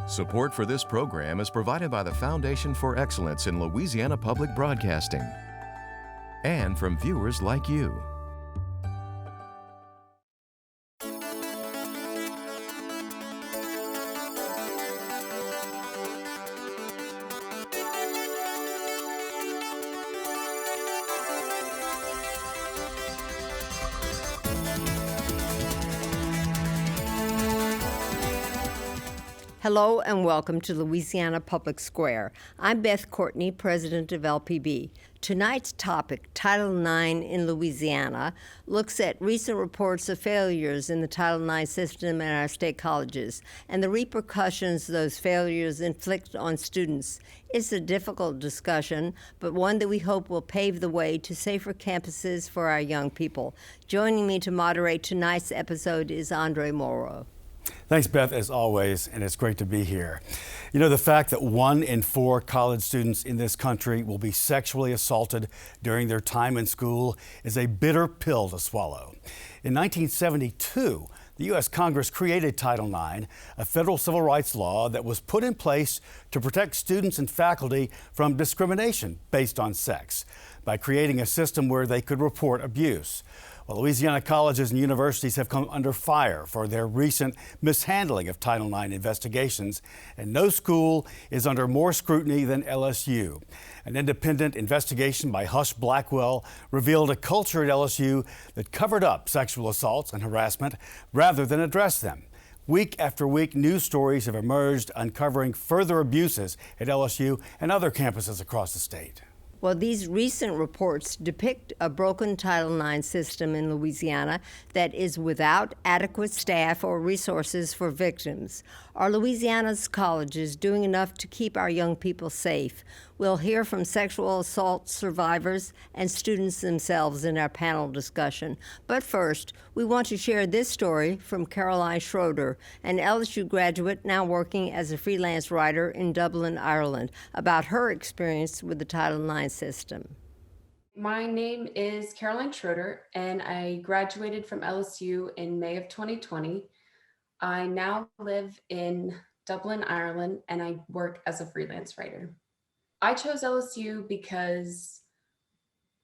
Support for this program is provided by the Foundation for Excellence in Louisiana Public Broadcasting and from viewers like you. Hello and welcome to Louisiana Public Square. I'm Beth Courtney, president of LPB. Tonight's topic, Title IX in Louisiana, looks at recent reports of failures in the Title IX system in our state colleges and the repercussions those failures inflict on students. It's a difficult discussion, but one that we hope will pave the way to safer campuses for our young people. Joining me to moderate tonight's episode is Andre Morrow. Thanks, Beth, as always, and it's great to be here. You know, the fact that 1 in 4 college students in this country will be sexually assaulted during their time in school is a bitter pill to swallow. In 1972, the U.S. Congress created Title IX, a federal civil rights law that was put in place to protect students and faculty from discrimination based on sex by creating a system where they could report abuse. Well, Louisiana colleges and universities have come under fire for their recent mishandling of Title IX investigations, and no school is under more scrutiny than LSU. An independent investigation by Husch Blackwell revealed a culture at LSU that covered up sexual assaults and harassment rather than address them. Week after week, news stories have emerged uncovering further abuses at LSU and other campuses across the state. Well, these recent reports depict a broken Title IX system in Louisiana that is without adequate staff or resources for victims. Are Louisiana's colleges doing enough to keep our young people safe? We'll hear from sexual assault survivors and students themselves in our panel discussion. But first, we want to share this story from Caroline Schroeder, an LSU graduate now working as a freelance writer in Dublin, Ireland, about her experience with the Title IX system. My name is Caroline Schroeder, and I graduated from LSU in May of 2020. I now live in Dublin, Ireland, and I work as a freelance writer. I chose LSU because,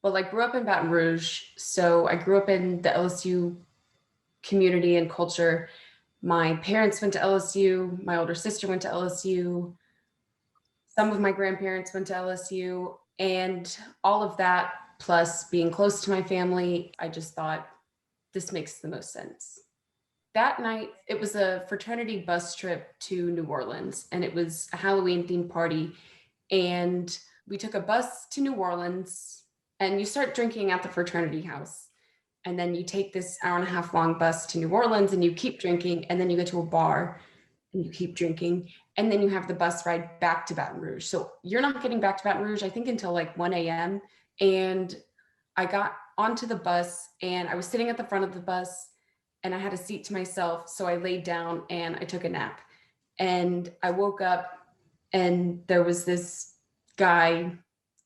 well, I grew up in Baton Rouge, so I grew up in the LSU community and culture. My parents went to LSU, my older sister went to LSU, some of my grandparents went to LSU, and all of that, plus being close to my family, I just thought this makes the most sense. That night, it was a fraternity bus trip to New Orleans, and it was a Halloween themed party. And we took a bus to New Orleans, and you start drinking at the fraternity house. And then you take this 1.5 hour long bus to New Orleans and you keep drinking, and then you go to a bar and you keep drinking. And then you have the bus ride back to Baton Rouge. So you're not getting back to Baton Rouge, I think, until like 1 a.m. And I got onto the bus and I was sitting at the front of the bus and I had a seat to myself. So I laid down and I took a nap. And I woke up and there was this guy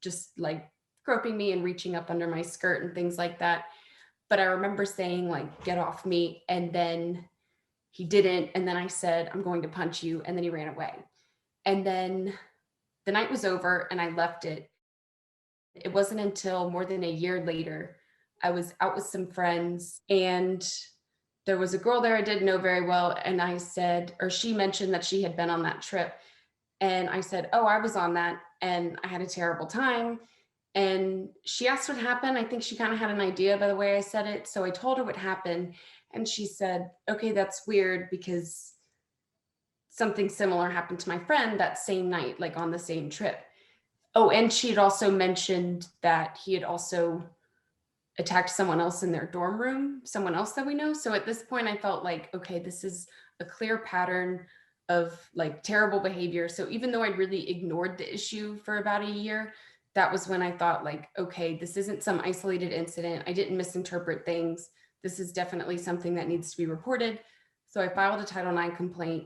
just like groping me and reaching up under my skirt and things like that. But I remember saying like, get off me. And then he didn't. And then I said, I'm going to punch you. And then he ran away. And then the night was over and I left it. It wasn't until more than a year later, I was out with some friends and there was a girl there I didn't know very well. And I said, or she mentioned that she had been on that trip. And I said, oh, I was on that and I had a terrible time. And she asked what happened. I think she kind of had an idea by the way I said it. So I told her what happened. And she said, okay, that's weird because something similar happened to my friend that same night, like on the same trip. Oh, and she had also mentioned that he had also attacked someone else in their dorm room, someone else that we know. So at this point I felt like, okay, this is a clear pattern of like terrible behavior. So even though I'd really ignored the issue for about a year, that was when I thought like, okay, this isn't some isolated incident. I didn't misinterpret things. This is definitely something that needs to be reported. So I filed a Title IX complaint.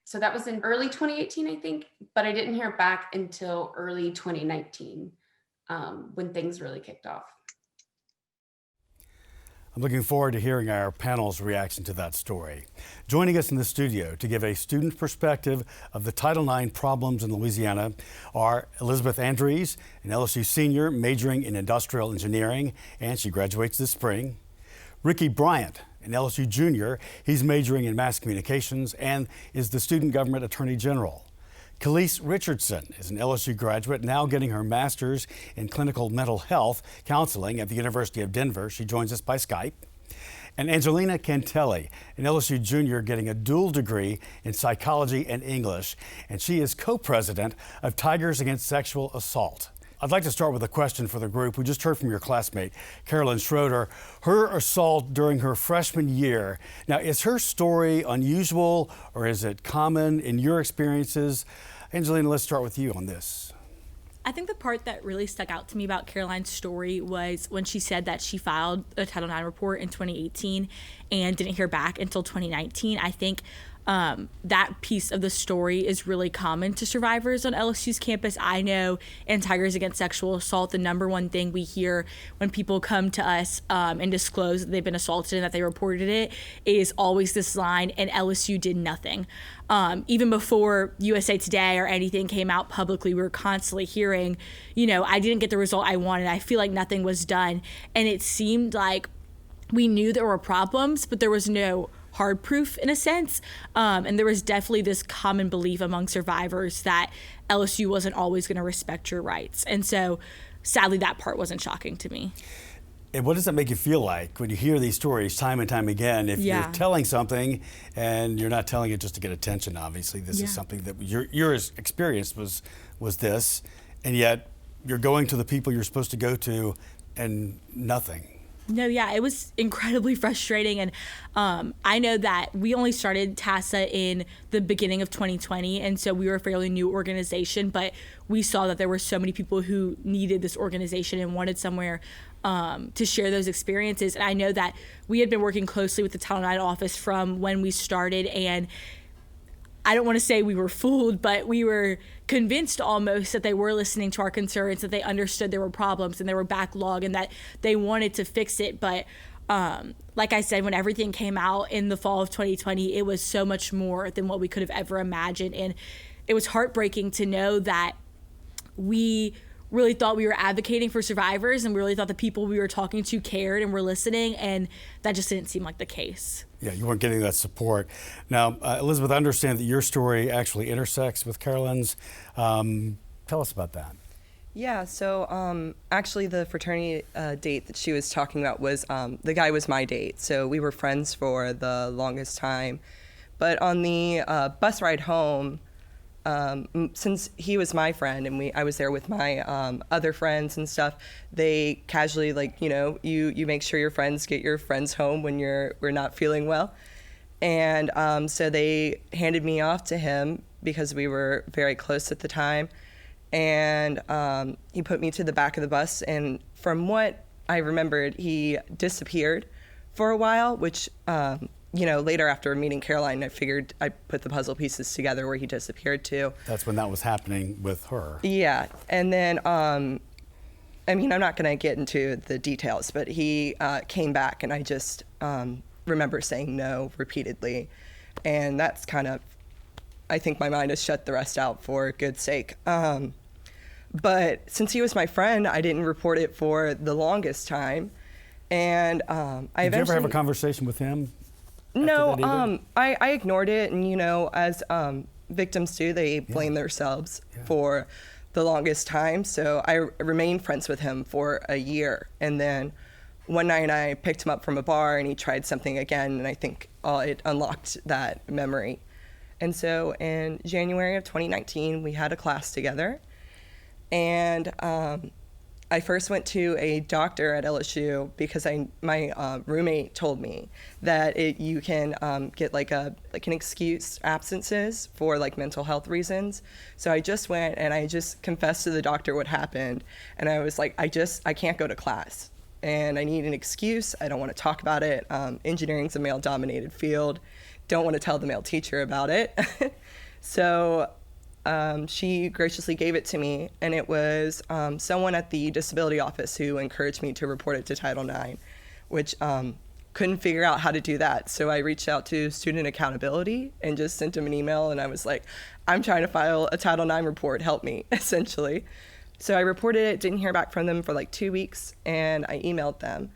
So that was in early 2018, I think, but I didn't hear back until early 2019 when things really kicked off. I'm looking forward to hearing our panel's reaction to that story. Joining us in the studio to give a student perspective of the Title IX problems in Louisiana are Elizabeth Andrews, an LSU senior majoring in industrial engineering, and she graduates this spring. Ricky Bryant, an LSU junior, he's majoring in mass communications and is the student government attorney general. Khalees Richardson is an LSU graduate now getting her master's in clinical mental health counseling at the University of Denver. She joins us by Skype. And Angelina Cantelli, an LSU junior getting a dual degree in psychology and English, and she is co-president of Tigers Against Sexual Assault. I'd like to start with a question for the group. We just heard from your classmate, Carolyn Schroeder, her assault during her freshman year. Now, is her story unusual or is it common in your experiences? Angelina, let's start with you on this. I think the part that really stuck out to me about Caroline's story was when she said that she filed a Title IX report in 2018 and didn't hear back until 2019. I think that piece of the story is really common to survivors on LSU's campus. I know in Tigers Against Sexual Assault, the number one thing we hear when people come to us and disclose that they've been assaulted and that they reported it is always this line, and LSU did nothing. Even before USA Today or anything came out publicly, we were constantly hearing, I didn't get the result I wanted. I feel like nothing was done. And it seemed like we knew there were problems, but there was no hard proof in a sense. And there was definitely this common belief among survivors that LSU wasn't always going to respect your rights. And so sadly, that part wasn't shocking to me. And what does that make you feel like when you hear these stories time and time again? If you're telling something and you're not telling it just to get attention, obviously, this is something that your experience was this, and yet you're going to the people you're supposed to go to and nothing. No, it was incredibly frustrating. And I know that we only started TASA in the beginning of 2020. And so we were a fairly new organization, but we saw that there were so many people who needed this organization and wanted somewhere to share those experiences. And I know that we had been working closely with the Title IX office from when we started, and I don't want to say we were fooled, but we were convinced almost that they were listening to our concerns, that they understood there were problems and there were backlog and that they wanted to fix it. But like I said, when everything came out in the fall of 2020, it was so much more than what we could have ever imagined. And it was heartbreaking to know that we really thought we were advocating for survivors and we really thought the people we were talking to cared and were listening, and that just didn't seem like the case. Yeah, you weren't getting that support. Now, Elizabeth, I understand that your story actually intersects with Carolyn's. Tell us about that. Yeah, so actually the fraternity date that she was talking about was, the guy was my date. So we were friends for the longest time. But on the bus ride home, since he was my friend and I was there with my other friends and stuff, they casually you make sure your friends get your friends home when we're not feeling well. And so they handed me off to him because we were very close at the time. And he put me to the back of the bus. And from what I remembered, he disappeared for a while, which later after meeting Caroline, I figured I put the puzzle pieces together where he disappeared to. That's when that was happening with her. Yeah. And then, I'm not going to get into the details, but he came back and I just remember saying no repeatedly. And that's kind of, I think my mind has shut the rest out for good sake. But since he was my friend, I didn't report it for the longest time. And Did you ever have a conversation with him? No, I ignored it, and as victims do, they blame themselves for the longest time. So I remained friends with him for a year, and then one night I picked him up from a bar, and he tried something again, and I think it unlocked that memory. And so in January of 2019, we had a class together, and I first went to a doctor at LSU because my roommate told me that you can get like an excuse absences for mental health reasons. So I just went and I just confessed to the doctor what happened, and I was like, I can't go to class, and I need an excuse. I don't want to talk about it. Engineering's a male-dominated field. Don't want to tell the male teacher about it. So she graciously gave it to me, and it was someone at the disability office who encouraged me to report it to Title IX, which couldn't figure out how to do that. So I reached out to student accountability and just sent them an email, and I was like, I'm trying to file a Title IX report, help me, essentially. So I reported it, didn't hear back from them for like 2 weeks, and I emailed them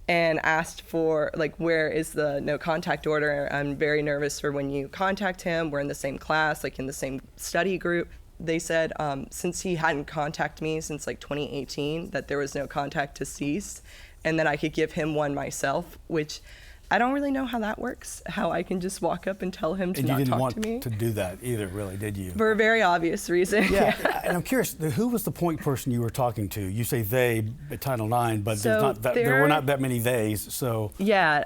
and asked for, like, where is the no contact order? I'm very nervous for when you contact him. We're in the same class, like in the same study group. They said since he hadn't contacted me since like 2018, that there was no contact to cease, and that I could give him one myself, which I don't really know how that works, how I can just walk up and tell him to not talk to me. And you didn't want to do that either, really, did you? For a very obvious reason. Yeah, and I'm curious, who was the point person you were talking to? You say they at Title IX, but there were not that many theys, so. Yeah.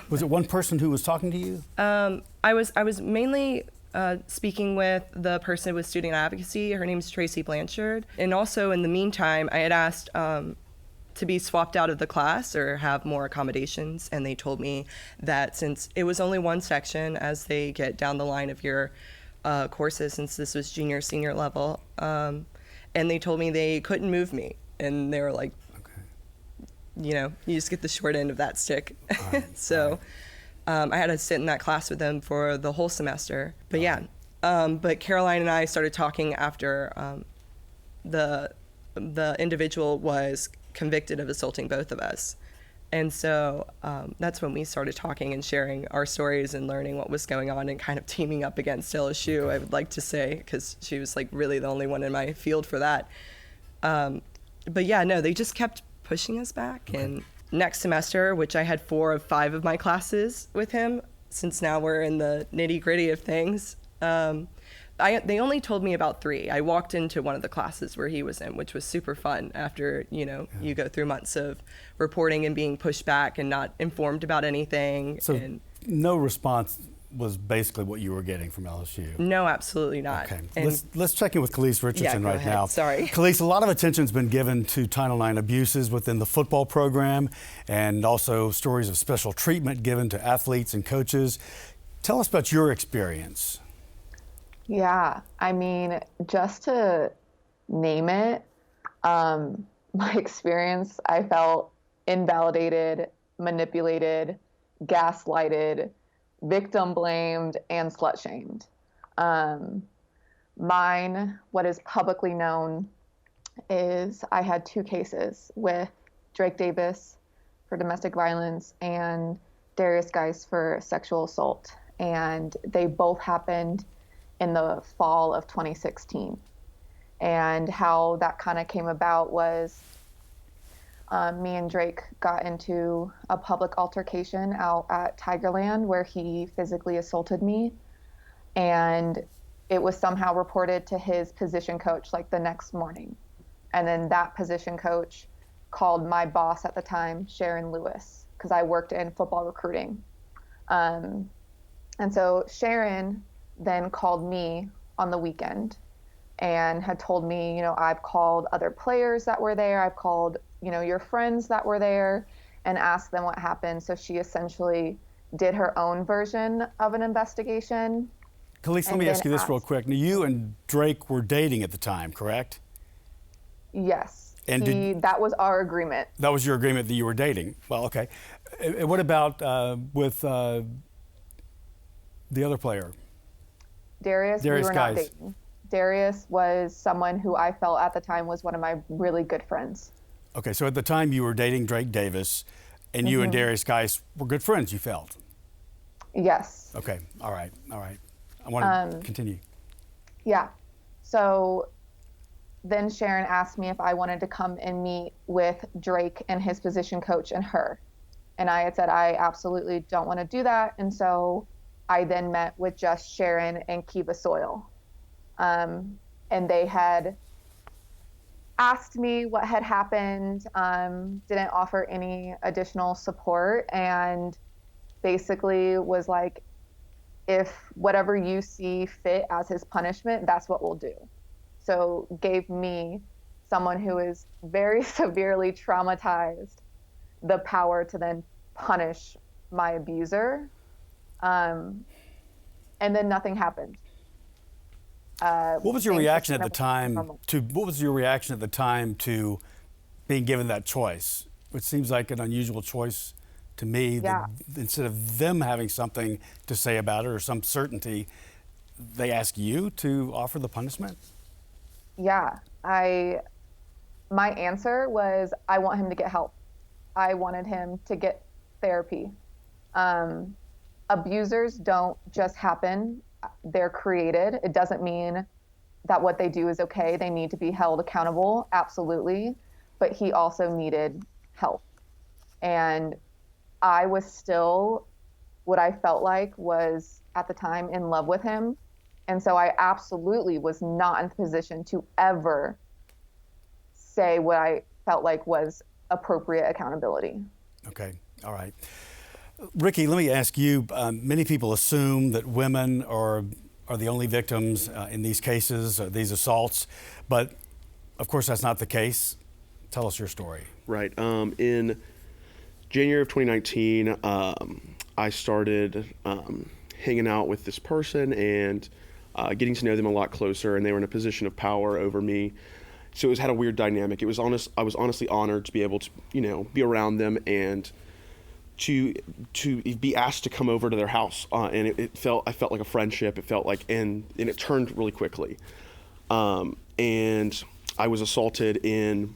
Was it one person who was talking to you? I was mainly speaking with the person with student advocacy. Her name is Tracy Blanchard. And also in the meantime, I had asked to be swapped out of the class or have more accommodations, and they told me that since it was only one section as they get down the line of your courses, since this was junior senior level, and they told me they couldn't move me, and they were like, okay, you know, you just get the short end of that stick. So I had to sit in that class with them for the whole semester. But yeah, but Caroline and I started talking after the individual was convicted of assaulting both of us. And so that's when we started talking and sharing our stories and learning what was going on and kind of teaming up against LSU, I would like to say, because she was like really the only one in my field for that. But yeah, no, they just kept pushing us back. Okay. And next semester, which I had 4 of 5 of my classes with him, since now we're in the nitty gritty of things, they only told me about 3. I walked into one of the classes where he was in, which was super fun after, you know, you go through months of reporting and being pushed back and not informed about anything. So no response was basically what you were getting from LSU? No, absolutely not. Okay, let's check in with Khalees Richardson right now. Sorry. Khalees, a lot of attention's been given to Title IX abuses within the football program and also stories of special treatment given to athletes and coaches. Tell us about your experience. Yeah, I mean, just to name it, my experience, I felt invalidated, manipulated, gaslighted, victim blamed, and slut shamed. Mine, what is publicly known, is I had 2 cases with Drake Davis for domestic violence and Darius Geis for sexual assault. And they both happened in the fall of 2016. And how that kind of came about was me and Drake got into a public altercation out at Tigerland where he physically assaulted me. And it was somehow reported to his position coach like the next morning. And then that position coach called my boss at the time, Sharon Lewis, because I worked in football recruiting. And so Sharon then called me on the weekend and had told me, you know, I've called other players that were there. I've called, you know, your friends that were there and asked them what happened. So she essentially did her own version of an investigation. Khalees, let me ask you this real quick. Now, you and Drake were dating at the time, correct? Yes. And that was our agreement. That was your agreement that you were dating. Well, okay. And what about with the other player? Darius, we were not dating. Darius was someone who I felt at the time was one of my really good friends. Okay, so at the time you were dating Drake Davis, and you and Darius Geis were good friends, you felt? Yes. Okay, all right. I want to continue. Yeah. So then Sharon asked me if I wanted to come and meet with Drake and his position coach and her. And I had said, I absolutely don't want to do that. And so I then met with just Sharon and Kiva Soil. And they had asked me what had happened, didn't offer any additional support, and basically was like, if whatever you see fit as his punishment, that's what we'll do. So gave me, someone who is very severely traumatized, the power to then punish my abuser. And then nothing happened. What was your reaction at the time to being given that choice? which seems like an unusual choice to me. Yeah. Instead of them having something to say about it or some certainty, they ask you to offer the punishment? Yeah, my answer was, I want him to get help. I wanted him to get therapy. Abusers don't just happen. They're created. It doesn't mean that what they do is okay. They need to be held accountable, absolutely. But he also needed help. And I was still, what I felt like was at the time, in love with him. And so I absolutely was not in the position to ever say what I felt like was appropriate accountability. Okay, all right. Ricky, let me ask you, many people assume that women are the only victims in these cases, these assaults, but of course that's not the case. Tell us your story. Right. In January of 2019, I started hanging out with this person and getting to know them a lot closer, and they were in a position of power over me. So it had a weird dynamic. I was honestly honored to be able to, be around them and to be asked to come over to their house. And I felt like a friendship. It felt like, and it turned really quickly. And I was assaulted in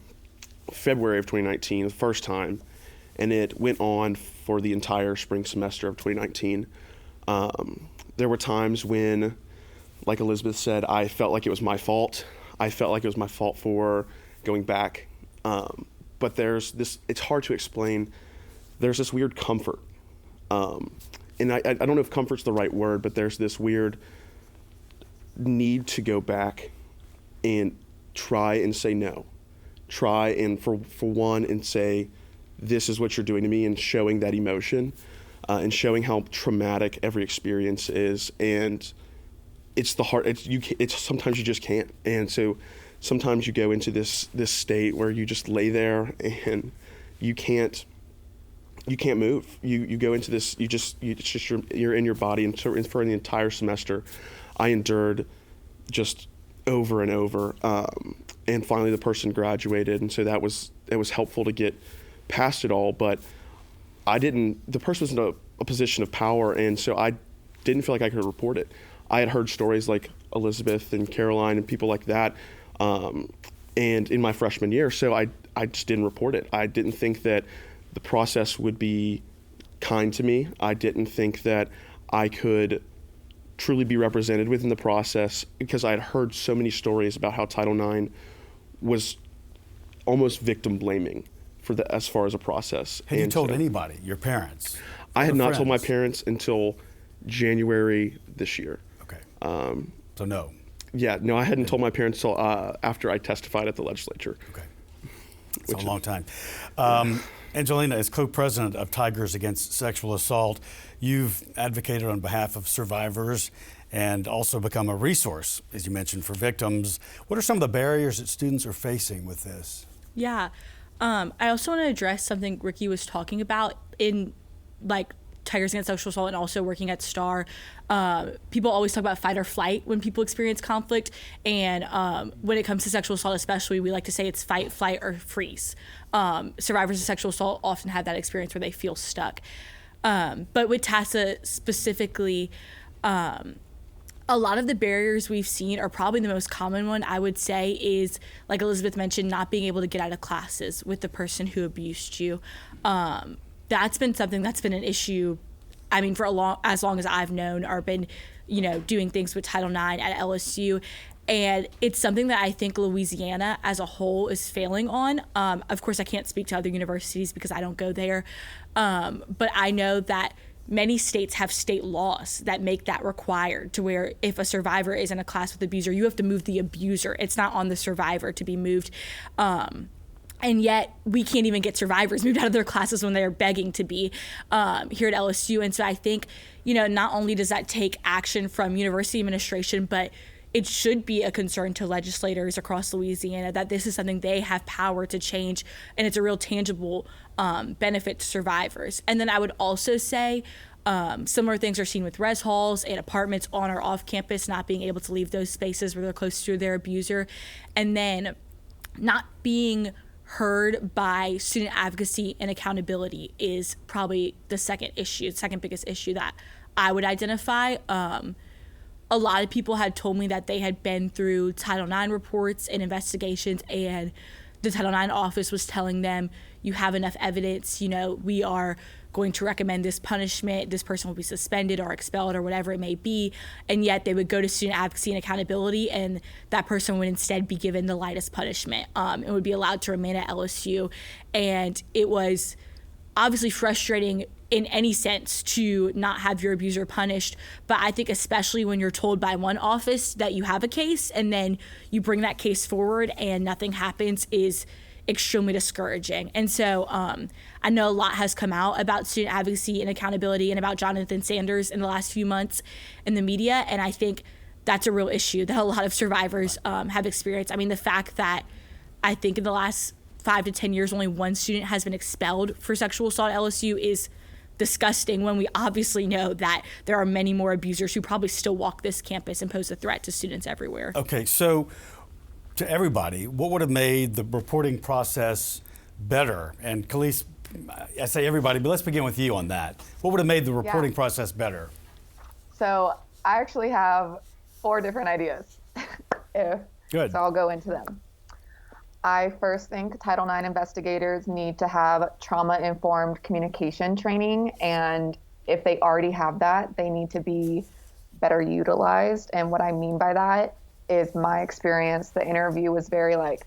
February of 2019, the first time, and it went on for the entire spring semester of 2019. There were times when, like Elizabeth said, I felt like it was my fault. I felt like it was my fault for going back. But there's this, it's hard to explain. There's this weird comfort. And I don't know if comfort's the right word, but there's this weird need to go back and try and say no. Try and for one and say, this is what you're doing to me, and showing that emotion and showing how traumatic every experience is. And it's the hard, it's sometimes you just can't. And so sometimes you go into this state where you just lay there and you can't move. You go into this, you're in your body. And so for the entire semester, I endured just over and over. And finally the person graduated. And so it was helpful to get past it all, but the person was in a position of power. And so I didn't feel like I could report it. I had heard stories like Elizabeth and Caroline and people like that. And in my freshman year, so I just didn't report it. I didn't think that the process would be kind to me. I didn't think that I could truly be represented within the process, because I had heard so many stories about how Title IX was almost victim blaming as far as a process. Had you told anybody, your parents? I had not told my parents until January this year. Okay. So no. Yeah, no, I hadn't told my parents until after I testified at the legislature. Okay. It's a long time. Angelina, as co-president of Tigers Against Sexual Assault, you've advocated on behalf of survivors and also become a resource, as you mentioned, for victims. What are some of the barriers that students are facing with this? Yeah. I also want to address something Ricky was talking about in Tigers Against Sexual Assault and also working at STAR. People always talk about fight or flight when people experience conflict. And when it comes to sexual assault especially, we like to say it's fight, flight, or freeze. Survivors of sexual assault often have that experience where they feel stuck. But with TASA specifically, a lot of the barriers we've seen, are probably the most common one, I would say, is, like Elizabeth mentioned, not being able to get out of classes with the person who abused you. That's been something that's been an issue, for as long as I've known or been, doing things with Title IX at LSU. And it's something that I think Louisiana as a whole is failing on. Of course, I can't speak to other universities because I don't go there. But I know that many states have state laws that make that required, to where if a survivor is in a class with an abuser, you have to move the abuser. It's not on the survivor to be moved. And yet we can't even get survivors moved out of their classes when they're begging to be here at LSU. And so I think, not only does that take action from university administration, but it should be a concern to legislators across Louisiana that this is something they have power to change, and it's a real tangible benefit to survivors. And then I would also say similar things are seen with res halls and apartments on or off campus, not being able to leave those spaces where they're close to their abuser, and then not being heard by student advocacy and accountability is probably the second biggest issue that I would identify. A lot of people had told me that they had been through Title IX reports and investigations, and the Title IX office was telling them, you have enough evidence, we are going to recommend this punishment, this person will be suspended or expelled or whatever it may be, and yet they would go to student advocacy and accountability, and that person would instead be given the lightest punishment and would be allowed to remain at LSU. And it was obviously frustrating in any sense to not have your abuser punished, but I think especially when you're told by one office that you have a case and then you bring that case forward and nothing happens is extremely discouraging. And so I know a lot has come out about student advocacy and accountability and about Jonathan Sanders in the last few months in the media, and I think that's a real issue that a lot of survivors have experienced. I mean, the fact that I think in the last 5 to 10 years only one student has been expelled for sexual assault at LSU is disgusting, when we obviously know that there are many more abusers who probably still walk this campus and pose a threat to students everywhere. Okay, so to everybody, what would have made the reporting process better? And Khalees, I say everybody, but let's begin with you on that. What would have made the reporting process better? So I actually have 4 different ideas. Good. So I'll go into them. I first think Title IX investigators need to have trauma-informed communication training, and if they already have that, they need to be better utilized. And what I mean by that is my experience. The interview was very like,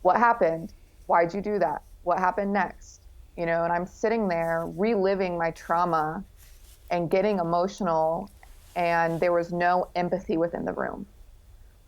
what happened? Why'd you do that? What happened next? And I'm sitting there reliving my trauma and getting emotional, and there was no empathy within the room.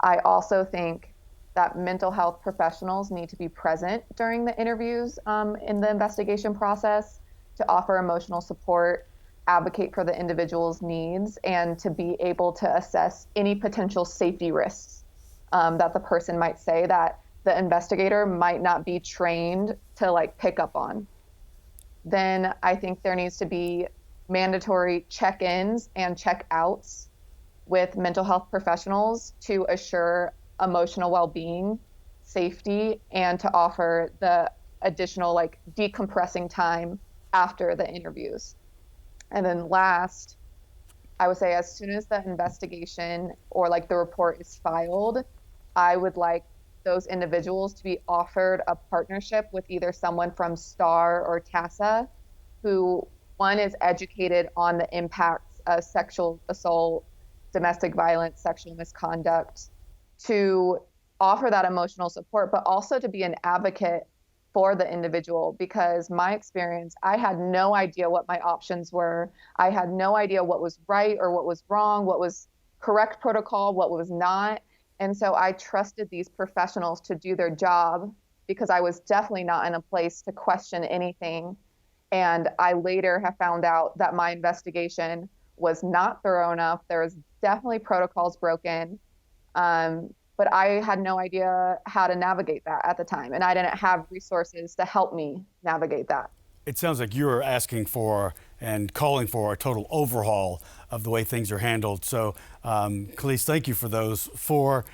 I also think that mental health professionals need to be present during the interviews in the investigation process to offer emotional support, advocate for the individual's needs, and to be able to assess any potential safety risks that the person might say that the investigator might not be trained to pick up on. Then I think there needs to be mandatory check-ins and check-outs with mental health professionals to assure emotional well-being, safety, and to offer the additional decompressing time after the interviews. And then last, I would say as soon as the investigation or the report is filed, I would like those individuals to be offered a partnership with either someone from STAR or TASA, who one is educated on the impacts of sexual assault, domestic violence, sexual misconduct, to offer that emotional support, but also to be an advocate for the individual. Because my experience, I had no idea what my options were. I had no idea what was right or what was wrong, what was correct protocol, what was not. And so I trusted these professionals to do their job because I was definitely not in a place to question anything. And I later have found out that my investigation was not thorough enough. There was definitely protocols broken. But I had no idea how to navigate that at the time, and I didn't have resources to help me navigate that. It sounds like you're asking for and calling for a total overhaul of the way things are handled. So, Khalees, thank you for those 4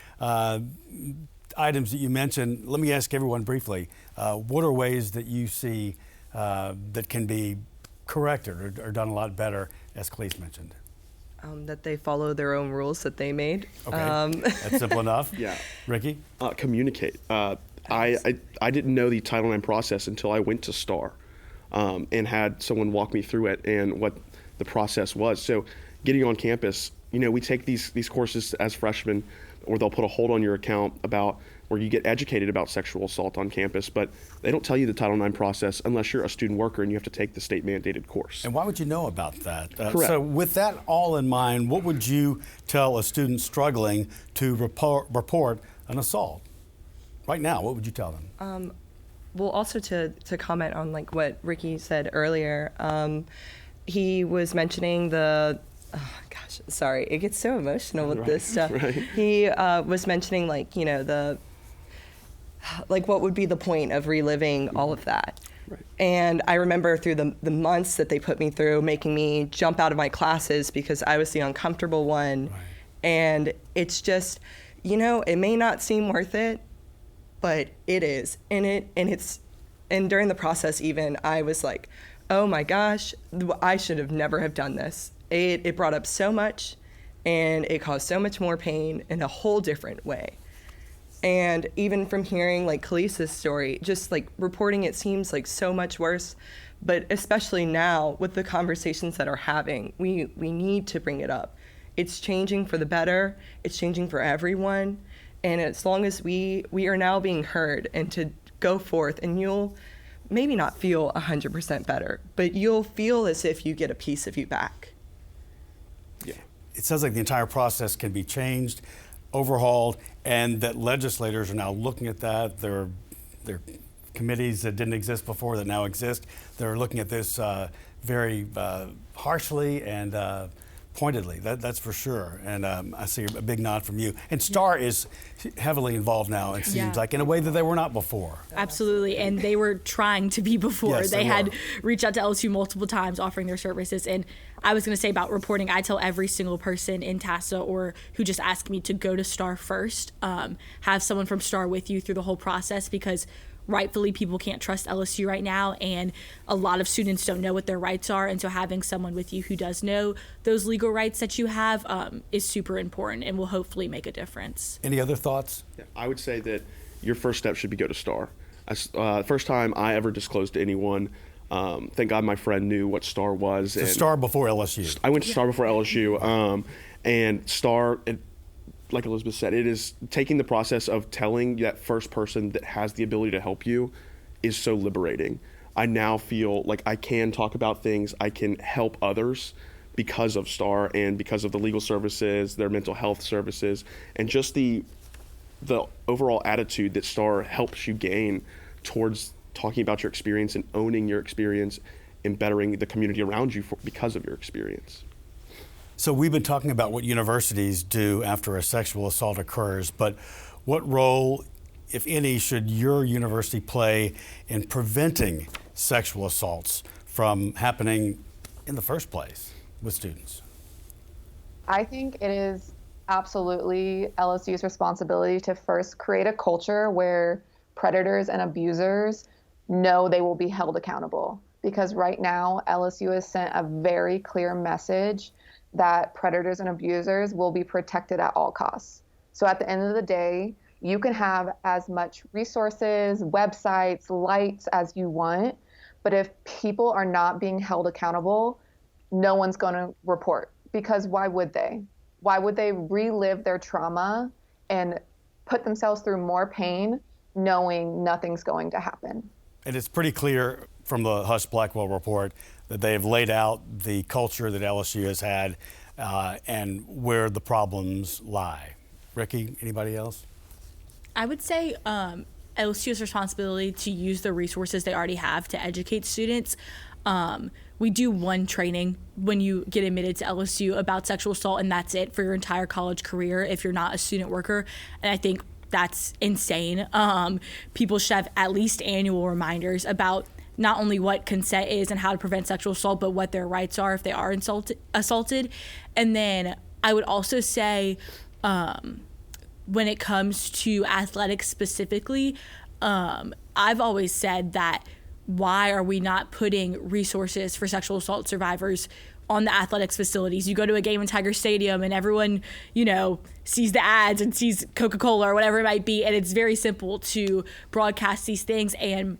items that you mentioned. Let me ask everyone briefly, what are ways that you see that can be corrected or done a lot better, as Khalees mentioned? That they follow their own rules that they made. Okay, that's simple enough. Yeah. Ricky? Communicate. I didn't know the Title IX process until I went to STAR and had someone walk me through it and what the process was. So getting on campus, we take these courses as freshmen, or they'll put a hold on your account about where you get educated about sexual assault on campus, but they don't tell you the Title IX process unless you're a student worker and you have to take the state mandated course. And why would you know about that? Correct. So with that all in mind, what would you tell a student struggling to report an assault? Right now, what would you tell them? Well, also to comment on what Ricky said earlier, he was mentioning sorry, it gets so emotional with this stuff. Right. He was mentioning what would be the point of reliving all of that. Right. And I remember through the months that they put me through, making me jump out of my classes because I was the uncomfortable one. Right. And it's just, it may not seem worth it, but it is. And it's And during the process even, I was like, oh my gosh, I should have never have done this. It brought up so much, and it caused so much more pain in a whole different way. And even from hearing like Khalees's story, just like reporting it seems like so much worse. But especially now with the conversations that are having, we need to bring it up. It's changing for the better. It's changing for everyone. And as long as we are now being heard, and to go forth, and you'll maybe not feel 100% better, but you'll feel as if you get a piece of you back. Yeah. It sounds like the entire process can be changed, overhauled, and that legislators are now looking at that. There are committees that didn't exist before that now exist. They're looking at this very harshly and pointedly, that's for sure. And I see a big nod from you. And STAR is heavily involved now, it seems like, in a way that they were not before. Absolutely, and they were trying to be before. Yes, they had reached out to LSU multiple times offering their services. And I was going to say about reporting, I tell every single person in TASA or who just ask me to go to STAR first, have someone from STAR with you through the whole process, because rightfully people can't trust LSU right now, and a lot of students don't know what their rights are, and so having someone with you who does know those legal rights that you have is super important and will hopefully make a difference. Any other thoughts? Yeah, I would say that your first step should be go to STAR. First time I ever disclosed to anyone, thank God my friend knew what STAR was. So STAR before LSU. I went to STAR before LSU, and STAR, like Elizabeth said, it is taking the process of telling that first person that has the ability to help you is so liberating. I now feel like I can talk about things, I can help others because of STAR and because of the legal services, their mental health services, and just the overall attitude that STAR helps you gain towards talking about your experience and owning your experience and bettering the community around you because of your experience. So we've been talking about what universities do after a sexual assault occurs, but what role, if any, should your university play in preventing sexual assaults from happening in the first place with students? I think it is absolutely LSU's responsibility to first create a culture where predators and abusers know they will be held accountable. Because right now, LSU has sent a very clear message that predators and abusers will be protected at all costs. So at the end of the day, you can have as much resources, websites, lights as you want, but if people are not being held accountable, no one's going to report. Because why would they? Why would they relive their trauma and put themselves through more pain knowing nothing's going to happen? And it's pretty clear from the Husch Blackwell report that they have laid out the culture that LSU has had and where the problems lie. Ricky, anybody else? I would say LSU's responsibility to use the resources they already have to educate students. We do one training when you get admitted to LSU about sexual assault, and that's it for your entire college career if you're not a student worker. And I think that's insane. People should have at least annual reminders about not only what consent is and how to prevent sexual assault, but what their rights are if they are assaulted. And then I would also say when it comes to athletics specifically, I've always said that why are we not putting resources for sexual assault survivors on the athletics facilities? You go to a game in Tiger Stadium and everyone, sees the ads and sees Coca-Cola or whatever it might be. And it's very simple to broadcast these things. And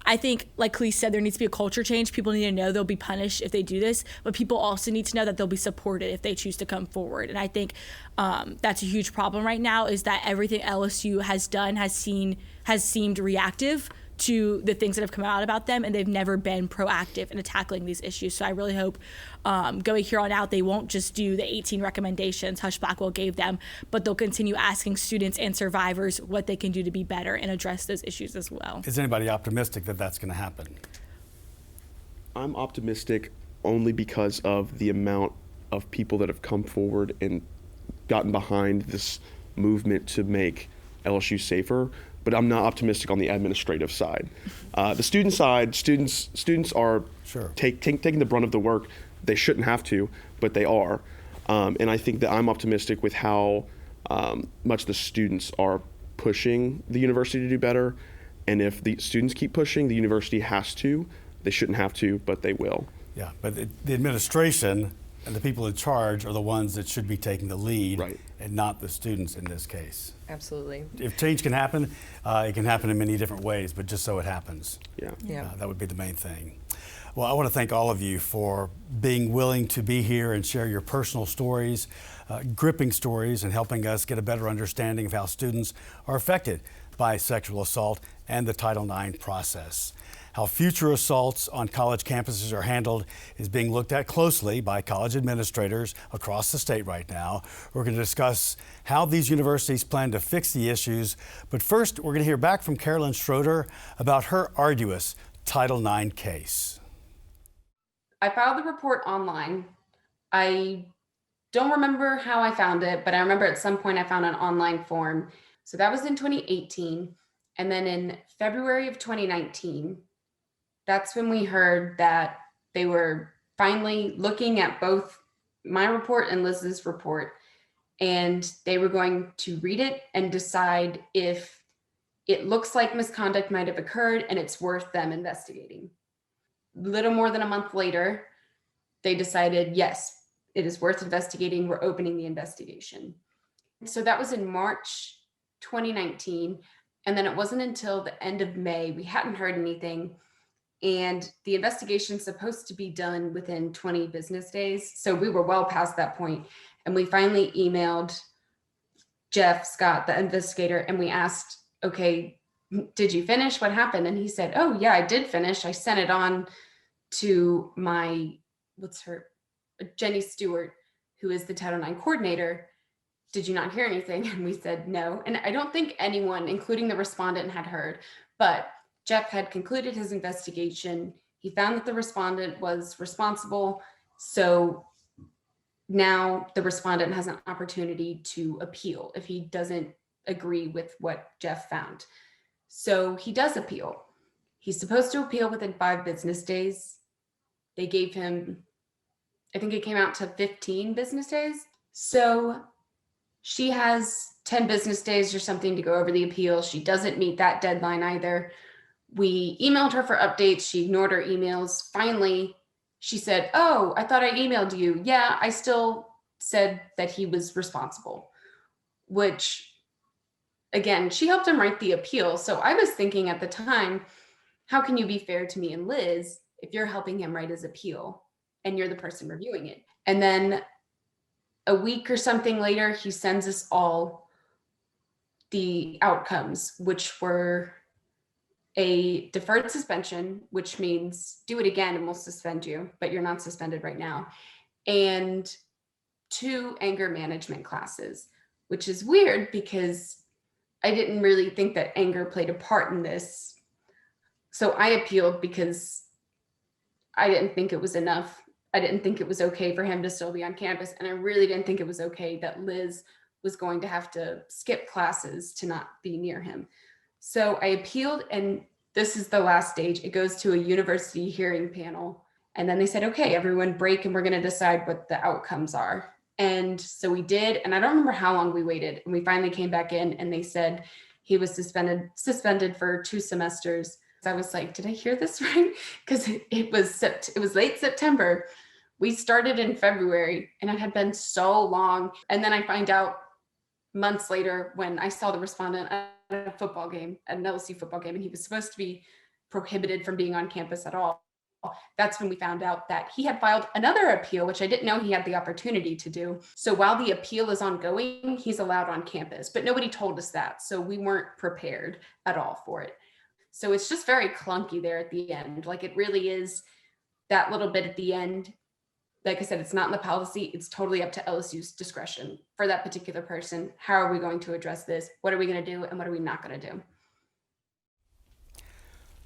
I think, like Khalees said, there needs to be a culture change. People need to know they'll be punished if they do this, but people also need to know that they'll be supported if they choose to come forward. And I think that's a huge problem right now, is that everything LSU has done has seemed reactive to the things that have come out about them, and they've never been proactive in tackling these issues. So I really hope going here on out, they won't just do the 18 recommendations Husch Blackwell gave them, but they'll continue asking students and survivors what they can do to be better and address those issues as well. Is anybody optimistic that that's going to happen? I'm optimistic only because of the amount of people that have come forward and gotten behind this movement to make LSU safer. But I'm not optimistic on the administrative side. The student side, students are taking the brunt of the work. They shouldn't have to, but they are. And I think that I'm optimistic with how much the students are pushing the university to do better. And if the students keep pushing, the university has to. They shouldn't have to, but they will. Yeah, but the administration and the people in charge are the ones that should be taking the lead, Right. and not the students in this case. Absolutely. If change can happen, it can happen in many different ways, but just so it happens. Yeah. That would be the main thing. Well, I want to thank all of you for being willing to be here and share your personal stories, gripping stories, and helping us get a better understanding of how students are affected by sexual assault and the Title IX process. How future assaults on college campuses are handled is being looked at closely by college administrators across the state right now. We're going to discuss how these universities plan to fix the issues. But first, we're going to hear back from Carolyn Schroeder about her arduous Title IX case. I filed the report online. I don't remember how I found it, but I remember at some point I found an online form. So that was in 2018. And then in February of 2019, that's when we heard that they were finally looking at both my report and Liz's report, and they were going to read it and decide if it looks like misconduct might have occurred and it's worth them investigating. Little more than a month later, they decided, yes, it is worth investigating. We're opening the investigation. So that was in March 2019. And then it wasn't until the end of May, we hadn't heard anything. And the investigation's supposed to be done within 20 business days. So we were well past that point. And we finally emailed Jeff Scott, the investigator, and we asked, okay, did you finish? What happened? And he said, oh yeah, I did finish. I sent it on to my, Jenny Stewart, who is the Title IX coordinator. Did you not hear anything? And we said no. And I don't think anyone, including the respondent, had heard, but Jeff had concluded his investigation. He found that the respondent was responsible. So now the respondent has an opportunity to appeal if he doesn't agree with what Jeff found. So he does appeal. He's supposed to appeal within 5 business days. They gave him, I think it came out to 15 business days. So she has 10 business days or something to go over the appeal. She doesn't meet that deadline either. We emailed her for updates. She ignored our emails. Finally, she said, oh, I thought I emailed you. Yeah, I still said that he was responsible, which, again, she helped him write the appeal. So I was thinking at the time, how can you be fair to me and Liz if you're helping him write his appeal and you're the person reviewing it? And then a week or something later, he sends us all the outcomes, which were a deferred suspension, which means do it again and we'll suspend you, but you're not suspended right now, and 2 anger management classes, which is weird because I didn't really think that anger played a part in this. So I appealed because I didn't think it was enough. I didn't think it was okay for him to still be on campus. And I really didn't think it was okay that Liz was going to have to skip classes to not be near him. So I appealed, and this is the last stage. It goes to a university hearing panel. And then they said, okay, everyone break, and we're going to decide what the outcomes are. And so we did, and I don't remember how long we waited. And we finally came back in, and they said he was suspended for 2 semesters. I was like, did I hear this right? Because it was late September. We started in February, and it had been so long. And then I find out months later when I saw the respondent at a football game, at an LSU football game, and he was supposed to be prohibited from being on campus at all. That's when we found out that he had filed another appeal, which I didn't know he had the opportunity to do. So while the appeal is ongoing, he's allowed on campus, but nobody told us that. So we weren't prepared at all for it. So it's just very clunky there at the end. Like, it really is that little bit at the end. Like I said, it's not in the policy. It's totally up to LSU's discretion for that particular person. How are we going to address this? What are we going to do? And what are we not going to do?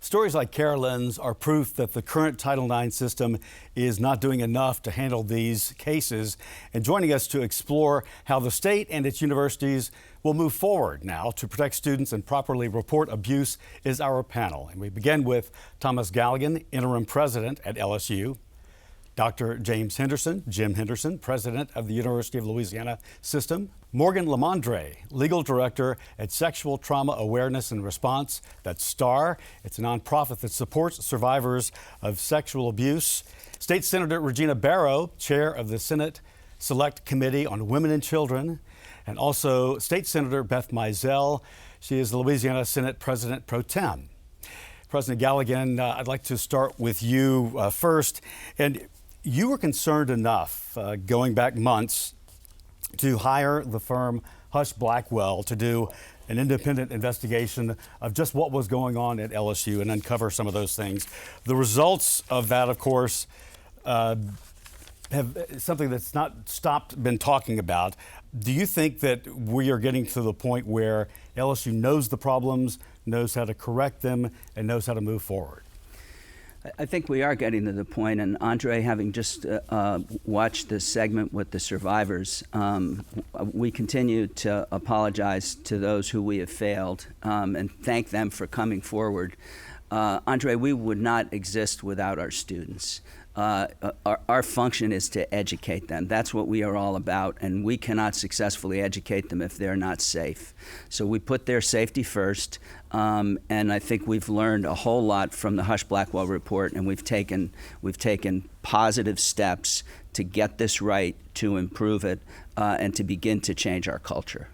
Stories like Carolyn's are proof that the current Title IX system is not doing enough to handle these cases. And joining us to explore how the state and its universities will move forward now to protect students and properly report abuse is our panel. And we begin with Thomas Galligan, interim president at LSU. Dr. James Henderson, Jim Henderson, president of the University of Louisiana System, Morgan Lamondre, legal director at Sexual Trauma Awareness and Response, that's STAR. It's a nonprofit that supports survivors of sexual abuse. State Senator Regina Barrow, chair of the Senate Select Committee on Women and Children, and also State Senator Beth Mizell. She is the Louisiana Senate President Pro Tem. President Galligan, I'd like to start with you first. And you were concerned enough, going back months, to hire the firm Husch Blackwell to do an independent investigation of just what was going on at LSU and uncover some of those things. The results of that, of course, have something that's not been talking about. Do you think that we are getting to the point where LSU knows the problems, knows how to correct them, and knows how to move forward? I think we are getting to the point, and Andre, having just watched this segment with the survivors, we continue to apologize to those who we have failed and thank them for coming forward. Andre, we would not exist without our students. Our function is to educate them. That's what we are all about, and we cannot successfully educate them if they're not safe. So we put their safety first, and I think we've learned a whole lot from the Husch Blackwell report, and we've taken positive steps to get this right, to improve it, and to begin to change our culture.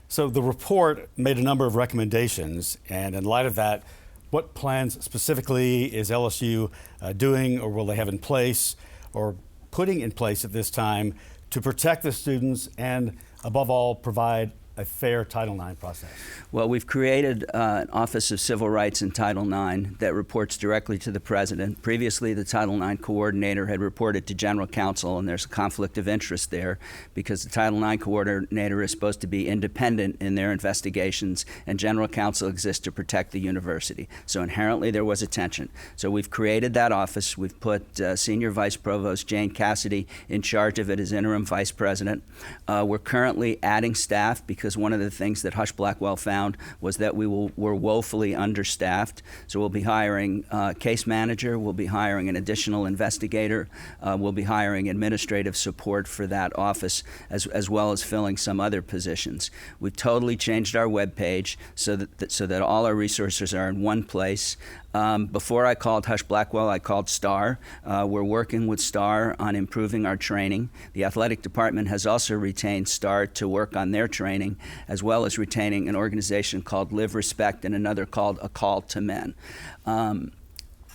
So the report made a number of recommendations, and in light of that, what plans specifically is LSU doing, or will they have in place, or putting in place at this time to protect the students and, above all, provide a fair Title IX process? Well, we've created an Office of Civil Rights in Title IX that reports directly to the President. Previously, the Title IX coordinator had reported to General Counsel, and there's a conflict of interest there because the Title IX coordinator is supposed to be independent in their investigations, and General Counsel exists to protect the university. So inherently, there was a tension. So we've created that office. We've put Senior Vice Provost Jane Cassidy in charge of it as interim vice president. We're currently adding staff because one of the things that Husch Blackwell found was that we're woefully understaffed. So we'll be hiring a case manager, we'll be hiring an additional investigator, we'll be hiring administrative support for that office, as well as filling some other positions. We've totally changed our webpage so that all our resources are in one place. Before I called Husch Blackwell, I called STAR. We're working with STAR on improving our training. The athletic department has also retained STAR to work on their training, as well as retaining an organization called Live Respect and another called A Call to Men.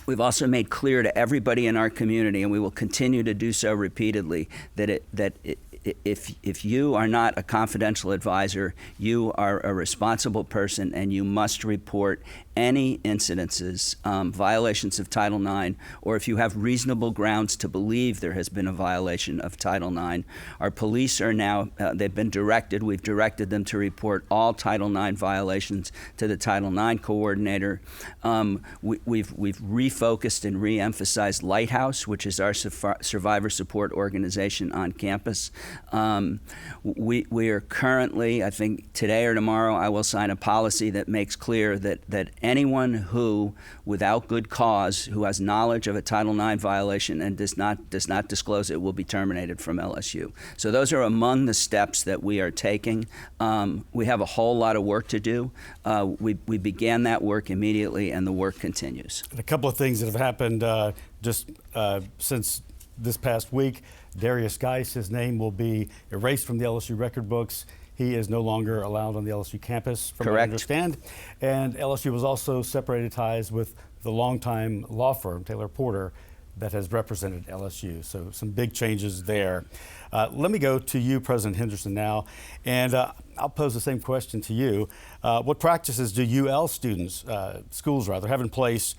We've also made clear to everybody in our community, and we will continue to do so repeatedly, that if you are not a confidential advisor, you are a responsible person, and you must report any incidences, violations of Title IX, or if you have reasonable grounds to believe there has been a violation of Title IX. Our police are now, they've been directed, we've directed them to report all Title IX violations to the Title IX coordinator. We've refocused and re-emphasized Lighthouse, which is our survivor support organization on campus. We are currently, I think today or tomorrow, I will sign a policy that makes clear that anyone who, without good cause, who has knowledge of a Title IX violation and does not disclose it, will be terminated from LSU. So those are among the steps that we are taking. We have a whole lot of work to do. We began that work immediately, and the work continues. And a couple of things that have happened just since this past week. Darius Geis, his name will be erased from the LSU record books. He is no longer allowed on the LSU campus, from what I understand. And LSU was also separated ties with the longtime law firm, Taylor Porter, that has represented LSU. So some big changes there. Let me go to you, President Henderson, now. And I'll pose the same question to you. What practices do UL students, schools rather, have in place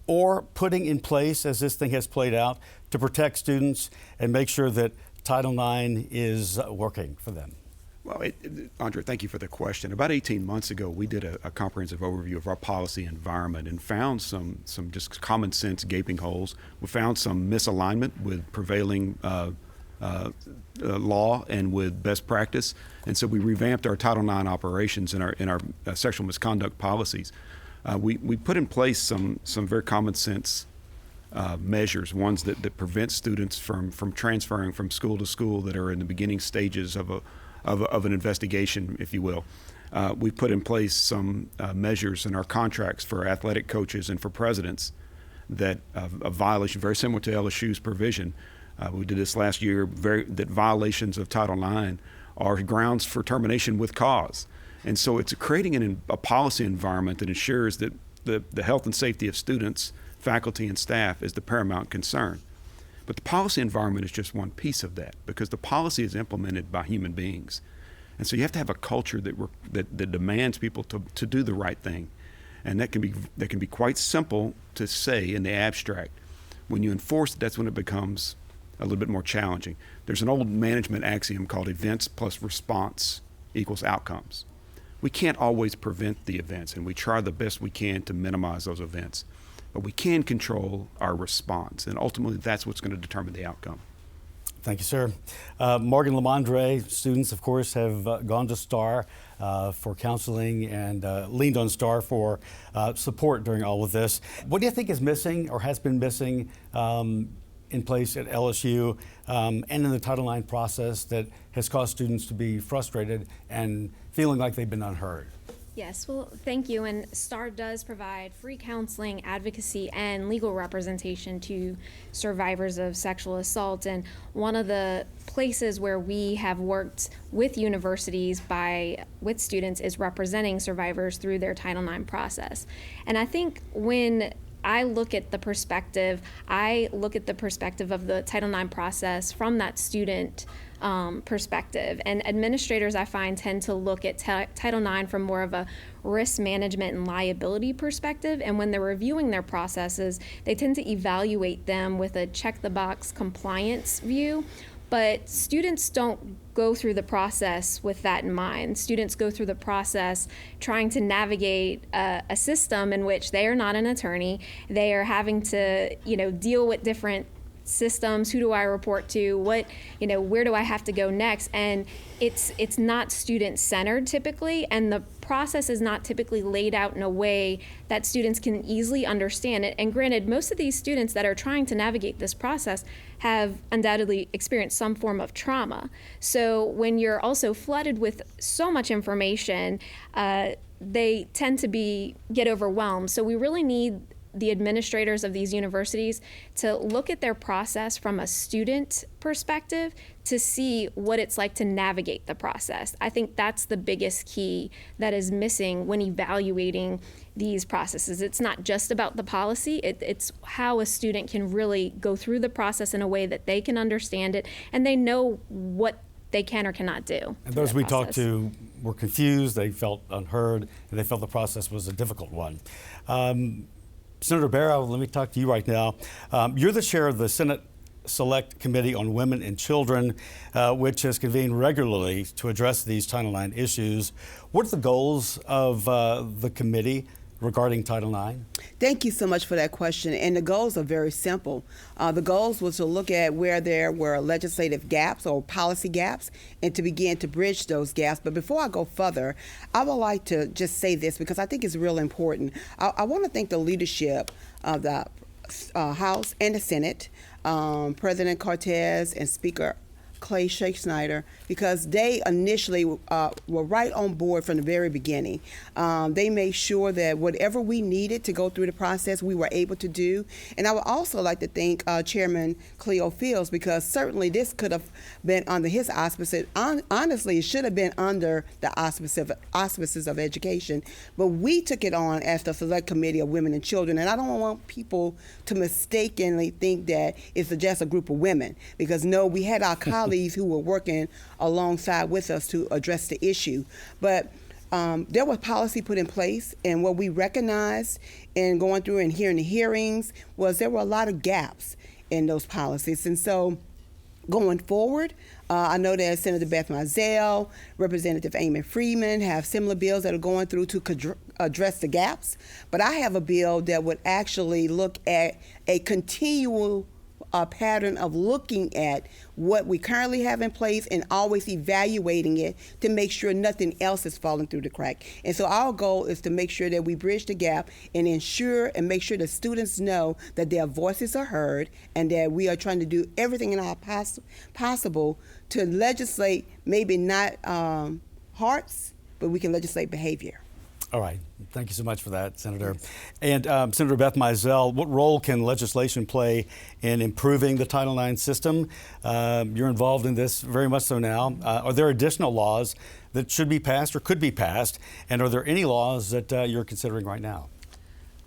or putting in place as this thing has played out to protect students and make sure that Title IX is working for them? Well, Andre, thank you for the question. About 18 months ago, we did a comprehensive overview of our policy environment and found some just common sense gaping holes. We found some misalignment with prevailing law and with best practice, and so we revamped our Title IX operations and our sexual misconduct policies. We put in place some very common sense measures, ones that prevent students from transferring from school to school that are in the beginning stages of an investigation, if you will. We put in place some measures in our contracts for athletic coaches and for presidents that a violation, very similar to LSU's provision. We did this last year, that violations of Title IX are grounds for termination with cause. And so it's creating a policy environment that ensures that the health and safety of students, faculty, and staff is the paramount concern. But the policy environment is just one piece of that, because the policy is implemented by human beings. And so you have to have a culture that demands people to do the right thing. And that can be quite simple to say in the abstract. When you enforce it, that's when it becomes a little bit more challenging. There's an old management axiom called events plus response equals outcomes. We can't always prevent the events, and we try the best we can to minimize those events. But we can control our response, and ultimately that's what's going to determine the outcome. Thank you, sir. Morgan Lamondre, students, of course, have gone to STAR for counseling and leaned on STAR for support during all of this. What do you think is missing or has been missing in place at LSU and in the Title IX process that has caused students to be frustrated and feeling like they've been unheard? Yes, well, thank you. And STAR does provide free counseling, advocacy, and legal representation to survivors of sexual assault. And one of the places where we have worked with universities with students is representing survivors through their Title IX process. And I think when I look at the perspective of the Title IX process from that student perspective. And administrators, I find, tend to look at Title IX from more of a risk management and liability perspective. And when they're reviewing their processes, they tend to evaluate them with a check-the-box compliance view. But students don't go through the process with that in mind. Students go through the process trying to navigate a system in which they are not an attorney. They are having to, deal with different systems. Who do I report to? Where do I have to go next? And it's not student-centered typically, and the process is not typically laid out in a way that students can easily understand it. And granted, most of these students that are trying to navigate this process have undoubtedly experienced some form of trauma. So when you're also flooded with so much information, they tend to get overwhelmed. So we really need the administrators of these universities to look at their process from a student perspective to see what it's like to navigate the process. I think that's the biggest key that is missing when evaluating these processes. It's not just about the policy, it's how a student can really go through the process in a way that they can understand it and they know what they can or cannot do. And those we talked to were confused, they felt unheard, and they felt the process was a difficult one. Senator Barrow, let me talk to you right now. You're the chair of the Senate Select Committee on Women and Children, which has convened regularly to address these Title IX issues. What are the goals of the committee regarding Title IX? Thank you so much for that question. And the goals are very simple. The goals was to look at where there were legislative gaps or policy gaps and to begin to bridge those gaps. But before I go further, I would like to just say this because I think it's real important. I want to thank the leadership of the House and the Senate, President Cortez and Speaker Clay Snyder, because they initially were right on board from the very beginning. They made sure that whatever we needed to go through the process, we were able to do. And I would also like to thank Chairman Cleo Fields, because certainly this could have been under his auspices. Honestly, it should have been under the auspices of education. But we took it on as the Select Committee of Women and Children. And I don't want people to mistakenly think that it's just a group of women, because no, we had our colleagues who were working alongside with us to address the issue. But there was policy put in place, and what we recognized in going through and hearing the hearings was there were a lot of gaps in those policies. And so going forward, I know that Senator Beth Mizell, Representative Eamon Freeman have similar bills that are going through to address the gaps. But I have a bill that would actually look at a continual a pattern of looking at what we currently have in place and always evaluating it to make sure nothing else is falling through the crack. And so our goal is to make sure that we bridge the gap and ensure and make sure the students know that their voices are heard and that we are trying to do everything in our possible to legislate, maybe not hearts, but we can legislate behavior. All right. Thank you so much for that, Senator. And Senator Beth Mizell, what role can legislation play in improving the Title IX system? You're involved in this very much so now. Are there additional laws that should be passed or could be passed? And are there any laws that you're considering right now?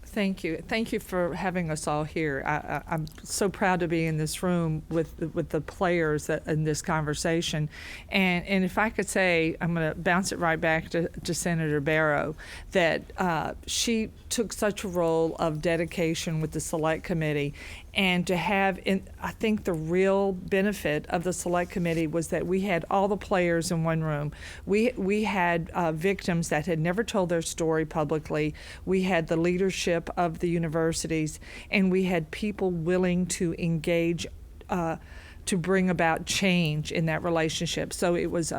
Thank you. Thank you for having us all here. I'm so proud to be in this room with the players in this conversation. And if I could say, I'm going to bounce it right back to Senator Barrow, that she took such a role of dedication with the Select Committee. And to have, I think the real benefit of the Select Committee was that we had all the players in one room. We had victims that had never told their story publicly. We had the leadership of the universities, and we had people willing to engage to bring about change in that relationship. So it was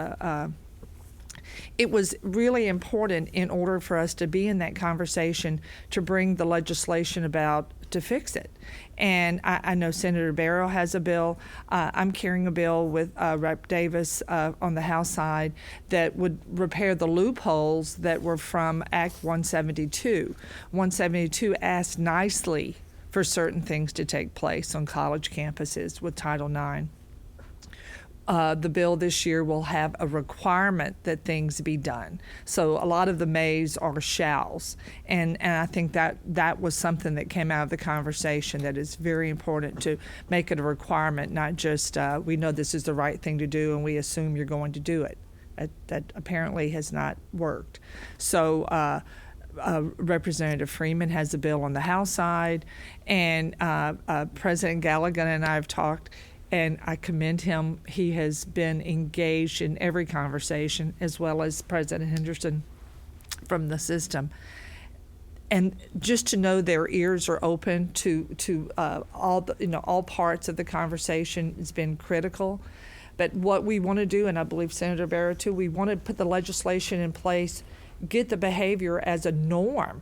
really important in order for us to be in that conversation to bring the legislation about to fix it. And I know Senator Barrow has a bill. I'm carrying a bill with Rep. Davis on the House side that would repair the loopholes that were from Act 172. 172 asked nicely for certain things to take place on college campuses with Title IX. The bill this year will have a requirement that things be done. So a lot of the mays are shalls. And I think that was something that came out of the conversation that is very important to make it a requirement, not just we know this is the right thing to do and we assume you're going to do it. That apparently has not worked. So Representative Freeman has a bill on the House side, and President Galligan and I have talked, and I commend him. He has been engaged in every conversation, as well as President Henderson from the system. And just to know their ears are open to all parts of the conversation has been critical. But what we want to do, and I believe Senator Barrow too, we want to put the legislation in place, get the behavior as a norm,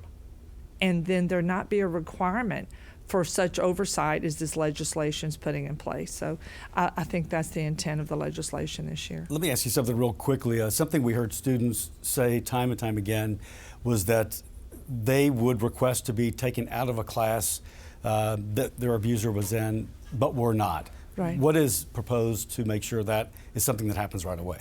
and then there not be a requirement for such oversight as this legislation is putting in place. So I think that's the intent of the legislation this year. Let me ask you something real quickly. Something we heard students say time and time again was that they would request to be taken out of a class that their abuser was in, but were not. Right. What is proposed to make sure that is something that happens right away?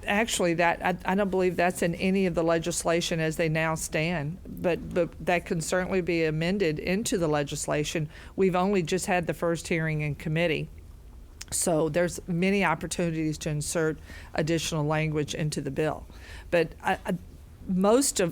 Actually, I don't believe that's in any of the legislation as they now stand, but that can certainly be amended into the legislation. We've only just had the first hearing in committee, so there's many opportunities to insert additional language into the bill. But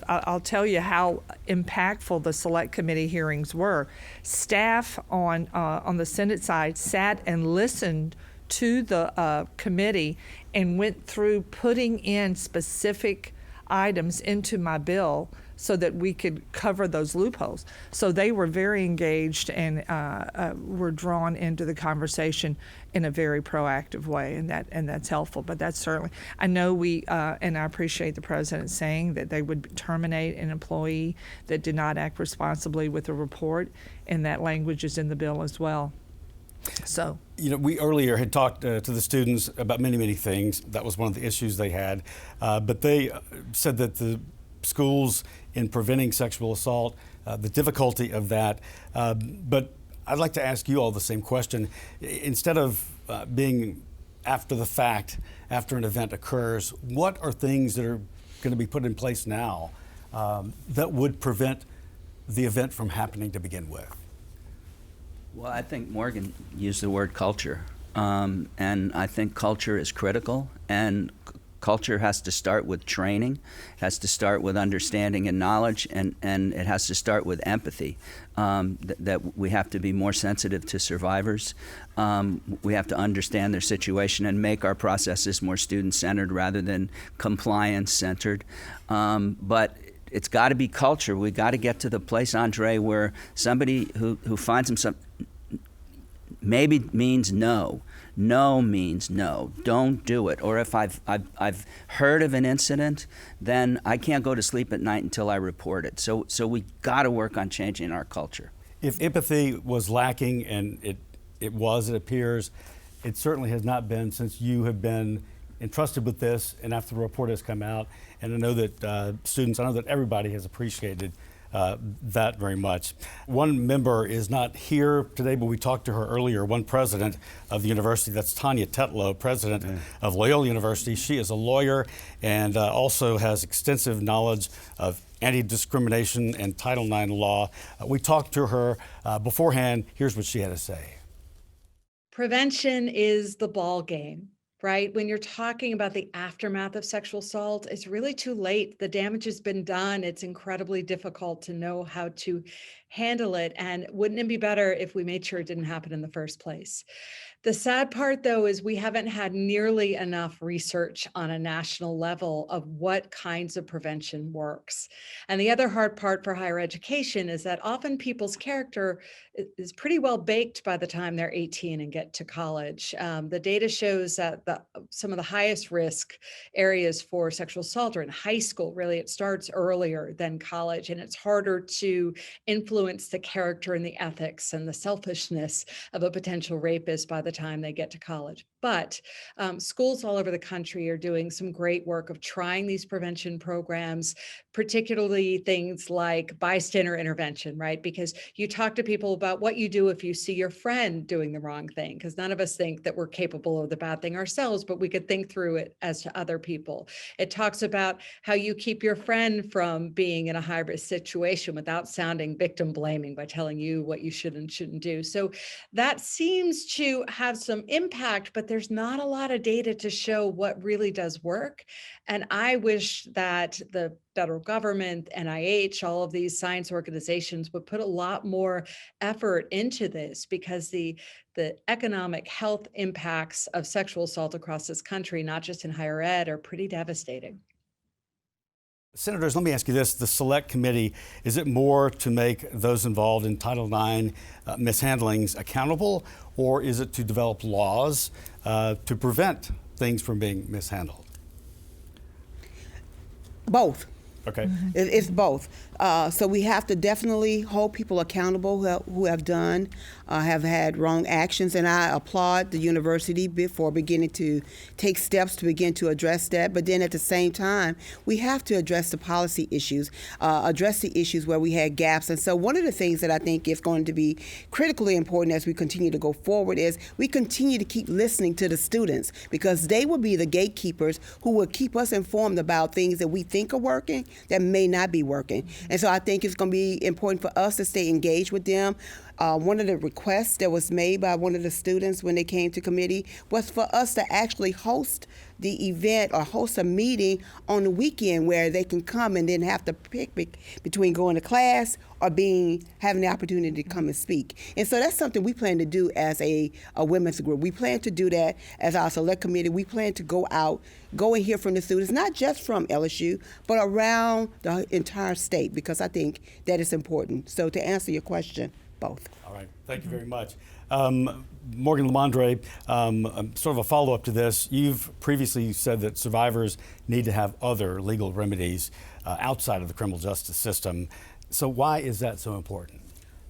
I'll tell you how impactful the Select Committee hearings were. Staff on the Senate side sat and listened to the committee and went through putting in specific items into my bill so that we could cover those loopholes. So they were very engaged and were drawn into the conversation in a very proactive way, and that's helpful. But that's certainly, I know and I appreciate the president saying that they would terminate an employee that did not act responsibly with a report, and that language is in the bill as well. So, we earlier had talked to the students about many things. That was one of the issues they had, but they said that the schools in preventing sexual assault, the difficulty of that. But I'd like to ask you all the same question. Instead of being after the fact, after an event occurs, what are things that are going to be put in place now that would prevent the event from happening to begin with? Well, I think Morgan used the word culture, and I think culture is critical, and culture has to start with training, it has to start with understanding and knowledge, and it has to start with empathy, that we have to be more sensitive to survivors. We have to understand their situation and make our processes more student-centered rather than compliance-centered. But it's got to be culture. We got to get to the place, Andre, where somebody who finds himself Maybe means no. No means no. Don't do it. Or if I've heard of an incident, then I can't go to sleep at night until I report it. So we got to work on changing our culture. If empathy was lacking, and it appears, it certainly has not been since you have been entrusted with this and after the report has come out. And I know that I know that everybody has appreciated that very much. One member is not here today, but we talked to her earlier, one president of the university, that's Tanya Tetlow, president of Loyola University. She is a lawyer and also has extensive knowledge of anti-discrimination and Title IX law. We talked to her beforehand. Here's what she had to say. Prevention is the ball game, right? When you're talking about the aftermath of sexual assault, it's really too late. The damage has been done. It's incredibly difficult to know how to handle it. And wouldn't it be better if we made sure it didn't happen in the first place? The sad part, though, is we haven't had nearly enough research on a national level of what kinds of prevention works. And the other hard part for higher education is that often people's character is pretty well baked by the time they're 18 and get to college. The data shows that some of the highest risk areas for sexual assault are in high school. Really, it starts earlier than college, and it's harder to influence the character and the ethics and the selfishness of a potential rapist by the time they get to college. But schools all over the country are doing some great work of trying these prevention programs, particularly things like bystander intervention, right? Because you talk to people about what you do if you see your friend doing the wrong thing, because none of us think that we're capable of the bad thing ourselves, but we could think through it as to other people. It talks about how you keep your friend from being in a high-risk situation without sounding victim blaming by telling you what you should and shouldn't do. So that seems to have some impact, but there's not a lot of data to show what really does work. And I wish that the federal government, NIH, all of these science organizations would put a lot more effort into this, because the economic health impacts of sexual assault across this country, not just in higher ed, are pretty devastating. Senators, let me ask you this. The Select Committee, is it more to make those involved in Title IX mishandlings accountable, or is it to develop laws to prevent things from being mishandled? Both. Okay. It's both. So we have to definitely hold people accountable who have had wrong actions, and I applaud the university for beginning to take steps to begin to address that. But then at the same time, we have to address the policy issues, address the issues where we had gaps. And so one of the things that I think is going to be critically important as we continue to go forward is we continue to keep listening to the students, because they will be the gatekeepers who will keep us informed about things that we think are working that may not be working. And so I think it's going to be important for us to stay engaged with them. One of the requests that was made by one of the students when they came to committee was for us to actually host the event or host a meeting on the weekend where they can come and then have to pick between going to class or having the opportunity to come and speak. And so that's something we plan to do as a women's group. We plan to do that as our select committee. We plan to go out, go and hear from the students, not just from LSU, but around the entire state, because I think that is important. So to answer your question, both. All right, thank you very much. Morgan Lamondre, sort of a follow-up to this. You've previously said that survivors need to have other legal remedies outside of the criminal justice system. So why is that so important?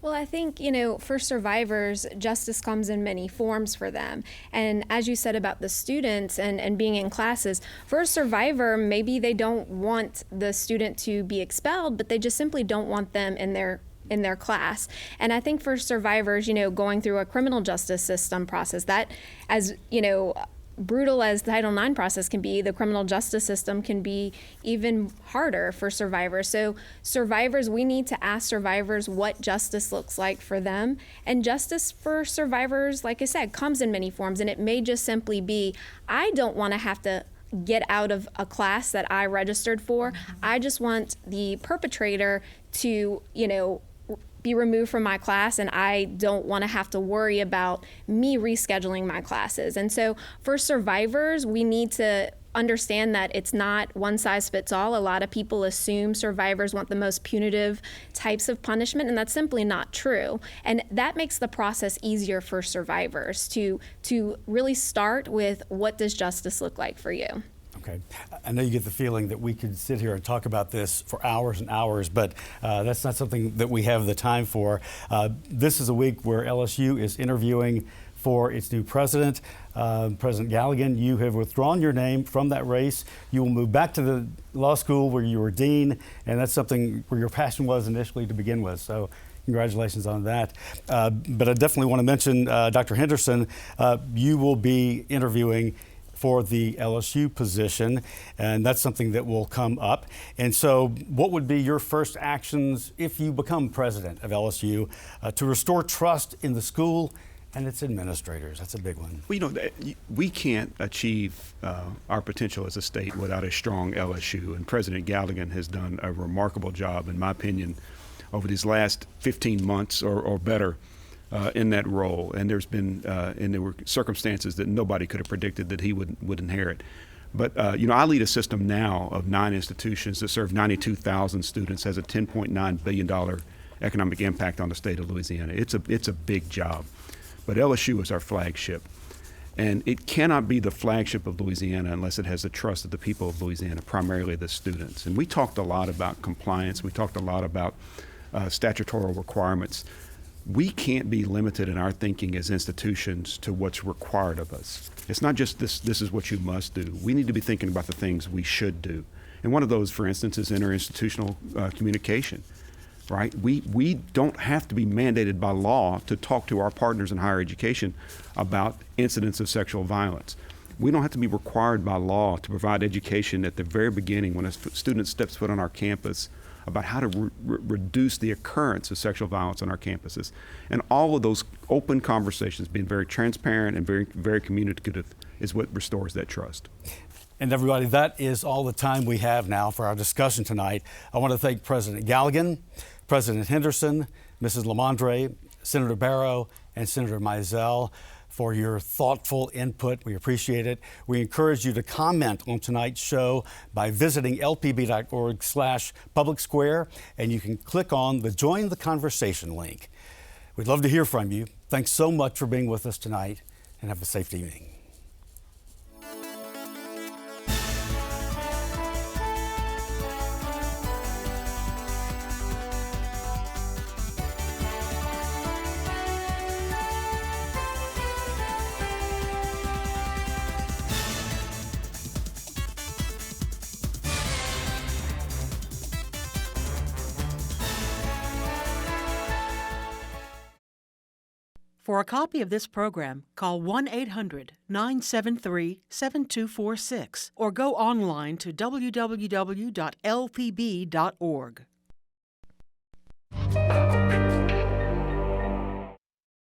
Well, I think, for survivors, justice comes in many forms for them. And as you said about the students and being in classes, for a survivor, maybe they don't want the student to be expelled, but they just simply don't want them in their class. And I think for survivors, going through a criminal justice system process, that, as brutal as the Title IX process can be, the criminal justice system can be even harder for survivors. So survivors, we need to ask survivors what justice looks like for them. And justice for survivors, like I said, comes in many forms. And it may just simply be, I don't want to have to get out of a class that I registered for. I just want the perpetrator to, be removed from my class, and I don't want to have to worry about me rescheduling my classes. And so for survivors, we need to understand that it's not one size fits all. A lot of people assume survivors want the most punitive types of punishment, and that's simply not true. And that makes the process easier for survivors to really start with, what does justice look like for you? Okay. I know you get the feeling that we could sit here and talk about this for hours and hours, but that's not something that we have the time for. This is a week where LSU is interviewing for its new president. President Galligan, you have withdrawn your name from that race. You will move back to the law school where you were dean, and that's something where your passion was initially to begin with. So congratulations on that. But I definitely want to mention Dr. Henderson. You will be interviewing for the LSU position, and that's something that will come up. And so what would be your first actions if you become president of LSU to restore trust in the school and its administrators? That's a big one. Well, we can't achieve our potential as a state without a strong LSU, and President Galligan has done a remarkable job, in my opinion, over these last 15 months or better in that role. And there's been, and there were circumstances that nobody could have predicted that he would inherit. But, I lead a system now of 9 institutions that serve 92,000 students, has a $10.9 billion economic impact on the state of Louisiana. It's a big job. But LSU is our flagship. And it cannot be the flagship of Louisiana unless it has the trust of the people of Louisiana, primarily the students. And we talked a lot about compliance. We talked a lot about statutory requirements. We can't be limited in our thinking as institutions to what's required of us. It's not just this is what you must do. We need to be thinking about the things we should do. And one of those, for instance, is interinstitutional communication. Right? We don't have to be mandated by law to talk to our partners in higher education about incidents of sexual violence. We don't have to be required by law to provide education at the very beginning when a student steps foot on our campus about how to reduce the occurrence of sexual violence on our campuses. And all of those open conversations, being very transparent and very, very communicative, is what restores that trust. And everybody, that is all the time we have now for our discussion tonight. I want to thank President Galligan, President Henderson, Mrs. Lamondre, Senator Barrow, and Senator Mizell for your thoughtful input. We appreciate it. We encourage you to comment on tonight's show by visiting lpb.org/public square, and you can click on the Join the Conversation link. We'd love to hear from you. Thanks so much for being with us tonight, and have a safe evening. For a copy of this program, call 1-800-973-7246 or go online to www.lpb.org.